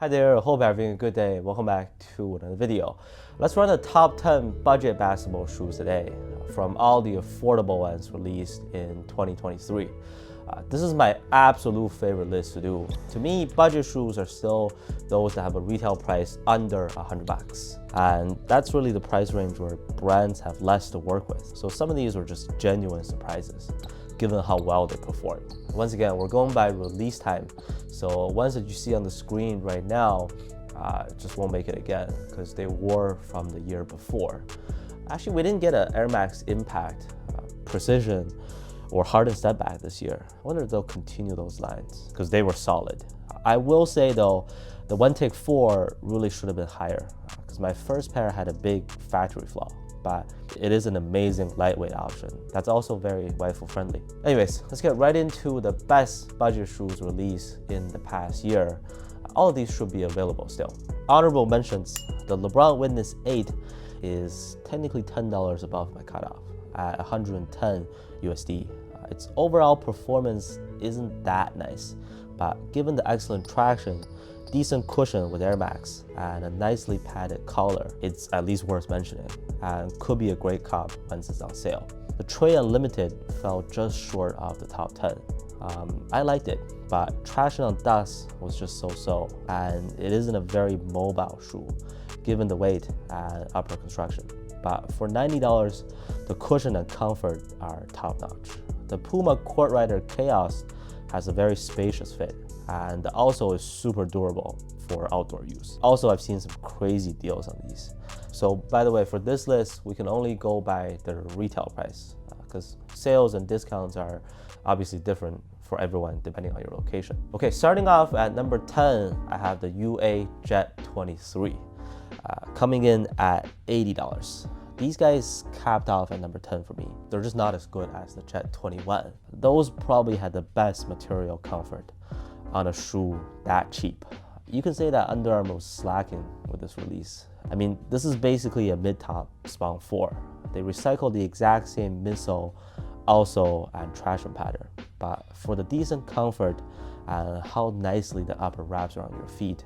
Hi there, hope you're having a good day. Welcome back to another video. Let's run the top 10 budget basketball shoes today from all the affordable ones released in 2023. This is my absolute favorite list to do. To me, budget shoes are still those that have a retail price under $100. And that's really the price range where brands have less to work with. So some of these were just genuine surprises, given how well they perform. Once again, we're going by release time. So ones that you see on the screen right now just won't make it again because they were from the year before. Actually, we didn't get an Air Max Impact, Precision, or Hardened Step Back this year. I wonder if they'll continue those lines because they were solid. I will say though, the One Take 4 really should have been higher because my first pair had a big factory flaw, but it is an amazing lightweight option that's also very waifu friendly. Anyways, let's get right into the best budget shoes released in the past year. All of these should be available still. Honourable mentions, the LeBron Witness 8 is technically $10 above my cutoff at 110 USD. Its overall performance isn't that nice, but given the excellent traction, decent cushion with Air Max, and a nicely padded collar, it's at least worth mentioning and could be a great cop once it's on sale. The Trae Unlimited fell just short of the top 10. I liked it, but traction on dust was just so-so, and it isn't a very mobile shoe given the weight and upper construction. But for $90, the cushion and comfort are top-notch. The Puma Court Rider Chaos has a very spacious fit, and also is super durable for outdoor use. Also, I've seen some crazy deals on these. So by the way, for this list, we can only go by their retail price because sales and discounts are obviously different for everyone depending on your location. Okay, starting off at number 10, I have the UA Jet 23, coming in at $80. These guys capped off at number 10 for me. They're just not as good as the Jet 21. Those probably had the best material comfort on a shoe that cheap. You can say that Under Armour was slacking with this release. I mean, this is basically a mid-top Spawn 4. They recycled the exact same midsole, also and traction pattern. But for the decent comfort and how nicely the upper wraps around your feet,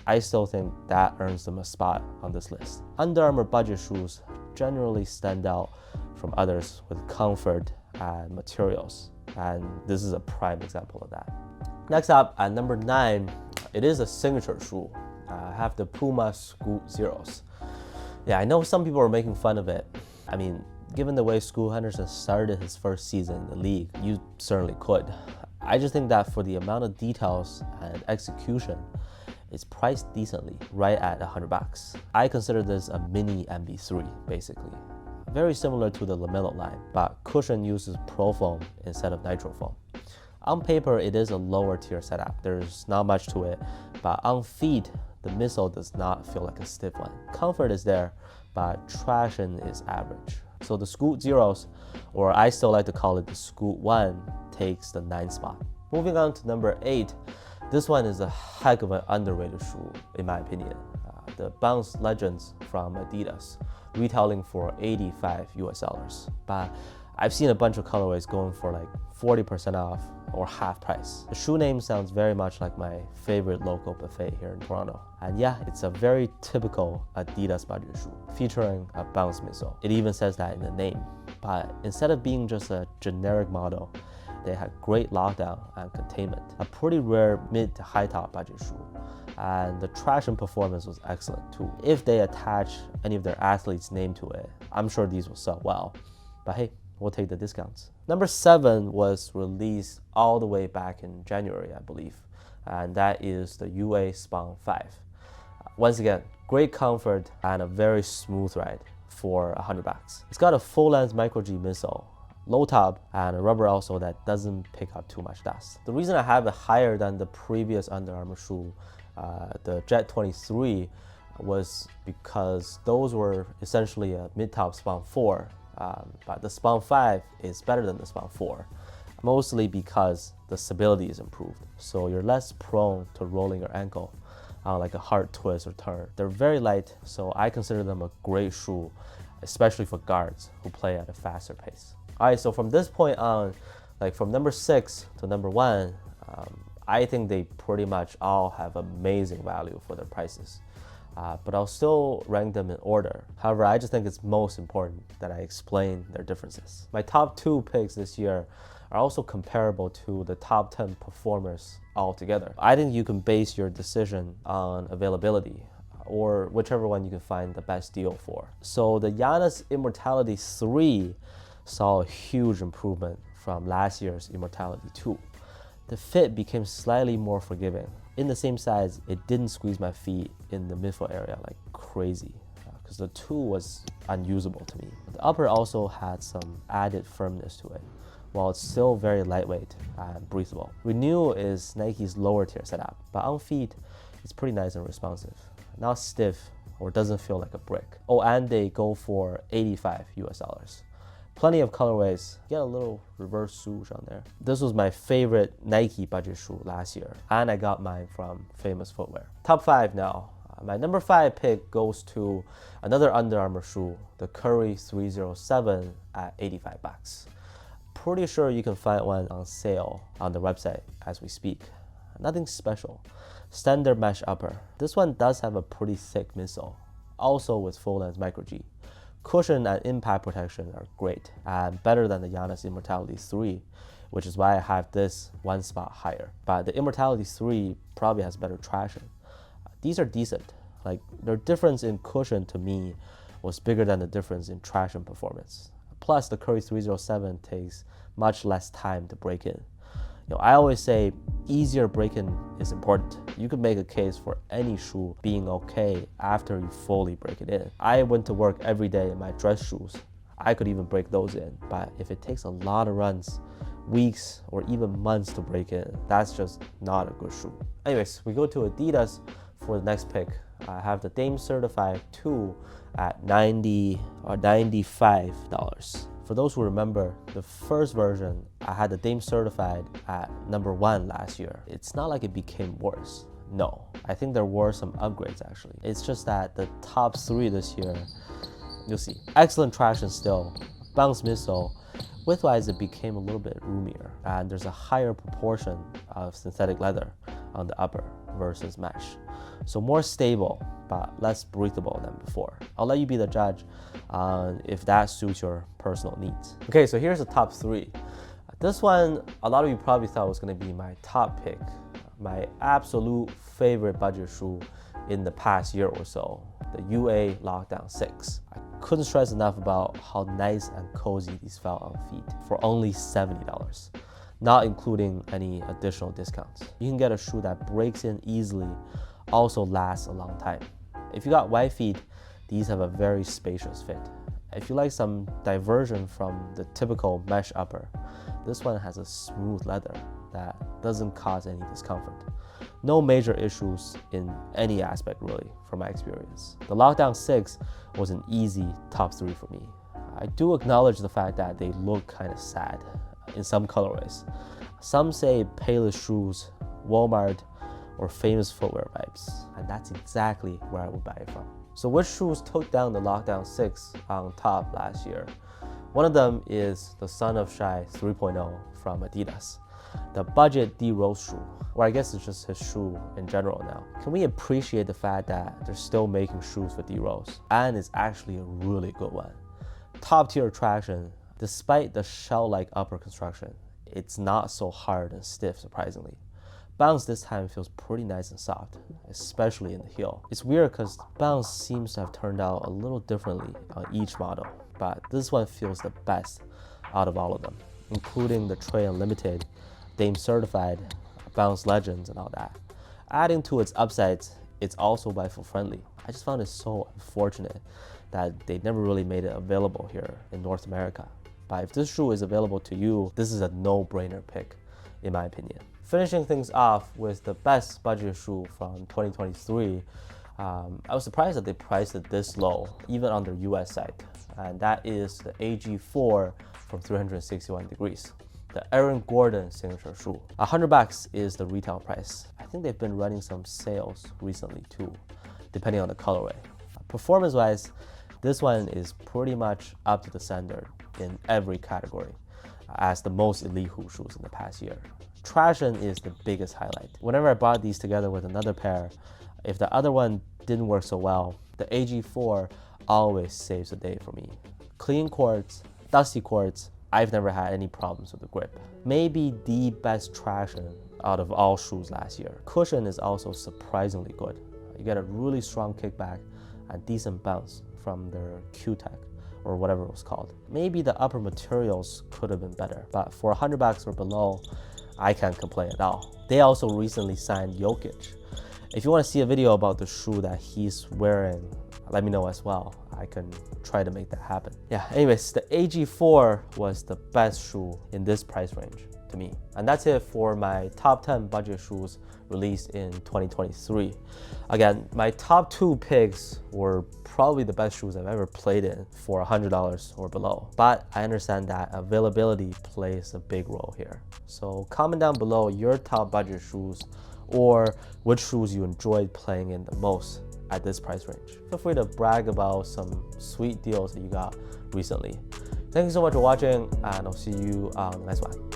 I still think that earns them a spot on this list. Under Armour budget shoes generally stand out from others with comfort and materials, and this is a prime example of that. Next up, at number 9, it is a signature shoe. I have the Puma Scoot Zeros. Yeah, I know some people are making fun of it. I mean, given the way Scoot Henderson started his first season in the league, you certainly could. I just think that for the amount of details and execution, it's priced decently, right at $100. I consider this a mini MB3, basically. Very similar to the LaMelo line, but cushion uses Pro Foam instead of Nitro Foam. On paper, it is a lower tier setup. There's not much to it, but on feet, the midsole does not feel like a stiff one. Comfort is there, but traction is average. So the Scoot Zeros, or I still like to call it the Scoot 1, takes the 9th spot. Moving on to number 8, this one is a heck of an underrated shoe, in my opinion. The Bounce Legends from Adidas, retailing for $85 US. But I've seen a bunch of colorways going for like 40% off or half price. The shoe name sounds very much like my favorite local buffet here in Toronto. And yeah, it's a very typical Adidas budget shoe, featuring a bounce midsole. It even says that in the name. But instead of being just a generic model, they had great lockdown and containment. A pretty rare mid to high top budget shoe. And the traction performance was excellent too. If they attach any of their athletes' name to it, I'm sure these will sell well. But hey, we'll take the discounts. Number 7 was released all the way back in January, I believe. And that is the UA Spawn 5. Once again, great comfort and a very smooth ride for $100. It's got a full-length Micro G midsole, low top, and a rubber outsole that doesn't pick up too much dust. The reason I have it higher than the previous Under Armour shoe, the Jet 23, was because those were essentially a mid-top Spawn 4, but the Spawn 5 is better than the Spawn 4, mostly because the stability is improved, so you're less prone to rolling your ankle like a hard twist or turn. They're very light, so I consider them a great shoe, especially for guards who play at a faster pace. All right, so from this point on, like from number 6 to number 1, I think they pretty much all have amazing value for their prices. But I'll still rank them in order. However, I just think it's most important that I explain their differences. My top 2 picks this year are also comparable to the top 10 performers altogether. I think you can base your decision on availability or whichever one you can find the best deal for. So the Giannis Immortality 3 saw a huge improvement from last year's Immortality 2. The fit became slightly more forgiving. In the same size, it didn't squeeze my feet in the midfoot area like crazy because the 2 was unusable to me. The upper also had some added firmness to it, while it's still very lightweight and breathable. Renew is Nike's lower tier setup, but on feet, it's pretty nice and responsive. Not stiff or doesn't feel like a brick. Oh, and they go for $85 US. Plenty of colorways. Get a little reverse swoosh on there. This was my favorite Nike budget shoe last year, and I got mine from Famous Footwear. Top 5 now. My number 5 pick goes to another Under Armour shoe, the Curry 307 at $85. Pretty sure you can find one on sale on the website as we speak. Nothing special. Standard mesh upper. This one does have a pretty thick midsole, also with full-length micro G. Cushion and impact protection are great and better than the Giannis Immortality 3, which is why I have this one spot higher. But the Immortality 3 probably has better traction. These are decent. Like, their difference in cushion to me was bigger than the difference in traction performance. Plus, the Curry 307 takes much less time to break in. I always say easier break-in is important. You can make a case for any shoe being okay after you fully break it in. I went to work every day in my dress shoes. I could even break those in, but if it takes a lot of runs, weeks or even months to break in, that's just not a good shoe. Anyways, we go to Adidas for the next pick. I have the Dame Certified 2 at $90 or $95. For those who remember, the first version, I had the Dame Certified at number 1 last year. It's not like it became worse. No, I think there were some upgrades actually. It's just that the top 3 this year, you'll see. Excellent traction still, bounce midsole. Widthwise, it became a little bit roomier, and there's a higher proportion of synthetic leather on the upper versus mesh. So more stable, but less breathable than before. I'll let you be the judge on if that suits your personal needs. Okay, so here's the top 3. This one, a lot of you probably thought was gonna be my top pick, my absolute favorite budget shoe in the past year or so, the UA Lockdown 6. I couldn't stress enough about how nice and cozy these felt on feet for only $70, not including any additional discounts. You can get a shoe that breaks in easily, also lasts a long time. If you got wide feet, these have a very spacious fit. If you like some diversion from the typical mesh upper, this one has a smooth leather that doesn't cause any discomfort. No major issues in any aspect really, from my experience. The Lockdown 6 was an easy top 3 for me. I do acknowledge the fact that they look kind of sad in some colorways. Some say Payless shoes, Walmart, or Famous Footwear vibes, and that's exactly where I would buy it from. So which shoes took down the Lockdown 6 on top last year? One of them is the Son of Chi 3.0 from Adidas, the budget D-Rose shoe, or I guess it's just his shoe in general now. Can we appreciate the fact that they're still making shoes for D-Rose? And it's actually a really good one. Top tier traction, despite the shell-like upper construction, it's not so hard and stiff surprisingly. Bounce this time feels pretty nice and soft, especially in the heel. It's weird because bounce seems to have turned out a little differently on each model, but this one feels the best out of all of them, including the Trae Unlimited, Dame Certified, Bounce Legends, and all that. Adding to its upsides, it's also rifle friendly. I just found it so unfortunate that they never really made it available here in North America. But if this shoe is available to you, this is a no-brainer pick, in my opinion. Finishing things off with the best budget shoe from 2023, I was surprised that they priced it this low, even on their US site, and that is the AG4 from 361 Degrees, the Aaron Gordon signature shoe. $100 is the retail price. I think they've been running some sales recently too, depending on the colorway. Performance-wise, this one is pretty much up to the standard in every category as the most elite hoop shoes in the past year. Traction is the biggest highlight. Whenever I bought these together with another pair, if the other one didn't work so well, the AG4 always saves the day for me. Clean courts, dusty courts, I've never had any problems with the grip. Maybe the best traction out of all shoes last year. Cushion is also surprisingly good. You get a really strong kickback and decent bounce from their Q-Tech or whatever it was called. Maybe the upper materials could have been better, but for $100 or below, I can't complain at all. They also recently signed Jokic. If you want to see a video about the shoe that he's wearing, let me know as well. I can try to make that happen. Yeah, anyways, the AG4 was the best shoe in this price range to me. And that's it for my top 10 budget shoes released in 2023. Again, my top 2 picks were probably the best shoes I've ever played in for $100 or below. But I understand that availability plays a big role here. So comment down below your top budget shoes or which shoes you enjoyed playing in the most at this price range. Feel free to brag about some sweet deals that you got recently. Thank you so much for watching, and I'll see you on the next one.